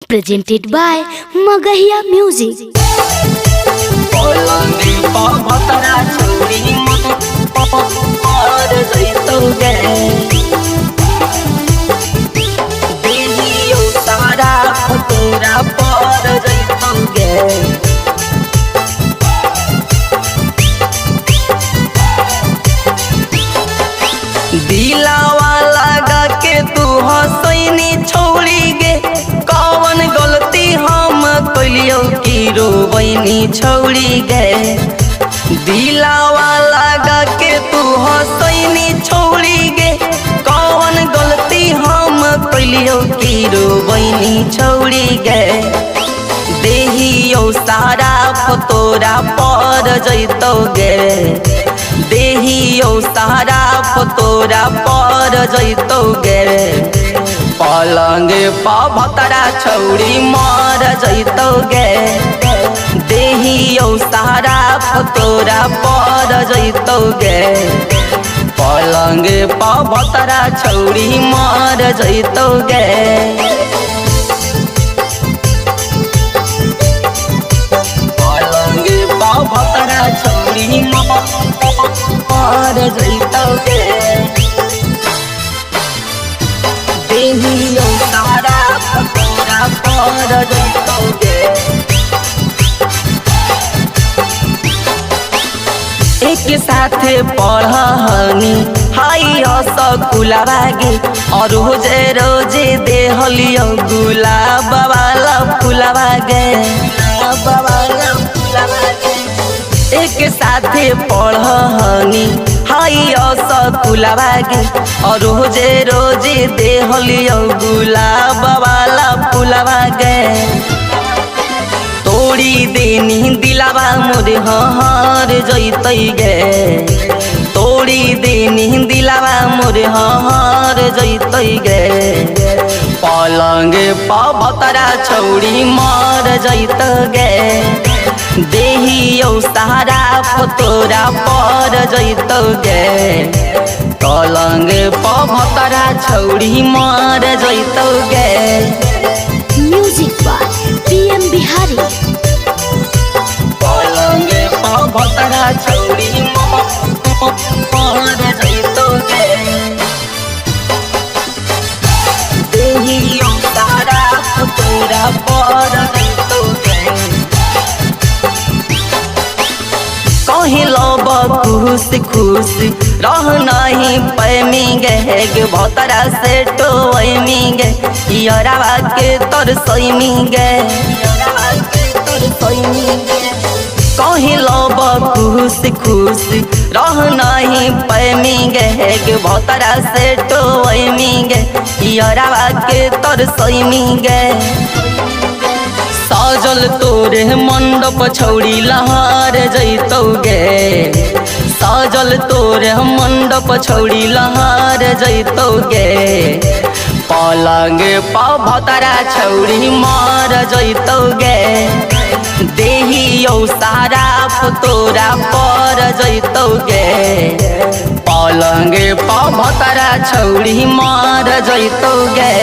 presented by Magahiya Music. दिलावा लगा के तू हसैनी छोड़ी गे, कौन गलती हम कलियो की रोवैनी छोड़ी गे। दिलावा लगा के तू हसैनी छोड़ी गे, कौन गलती हम कलियो की रोवैनी छोड़ी गे। देहियो सारा तोरा पर जैतो गे, देहियो सारा तोरा पर जैतो गे। पलंग पभतरा छौड़ी मर जैतो गे, देहियो सारा तोरा पर जैतो गे। पलंग पभतरा छौड़ी मर जैतो गे। भतरा छौड़ी मर जैतो गे, देहियो सारा तोरा पर जैतो गे। एक साथे पढ़नी हाई स्कूलवा गे, और रोजे रोजे देहलियो गुलाब वाला फूलवा गे। एक साथे पढ़नी हाई स्कूलवा गे, और रोजे रोजे देहलियो गुलाब वाला फूलवा गे। तोड़ी देनी दिलावा मोरे हर जैतै गे, तोड़ी देनी दिलावा मोरे हर जैतै गे। पलंग पभतरा छौड़ी मर जैत गे, देहियो सारा तोरा पर जैतो गे। पलंग पभतरा छौड़ी मर जैतो गे। Music by PM Bihari. पलंग पभतरा छौड़ी मर जैतो गे, देहियो सारा तोरा पर जैतो गे। कहीं लब खुश खुश रह नहीं पैमी गे, भतरा से टोमी गे। यारवा के तोर सैमी गे, कहीं लब खुश खुश रह नहीं पैमी गे, भतरा से टोमी गे। यारवा के तोर सैमी गे। सजल तोरे मंडप छौड़ी लहर जैतो गे, सजल तोरे मंडप छौड़ी लहर जैतो गे। पलंग पभतरा छौड़ी मर जैतो गे, देहियो सारा तोरा पर जैतो गे। पलंग पभतरा छौड़ी मर जैतो गे।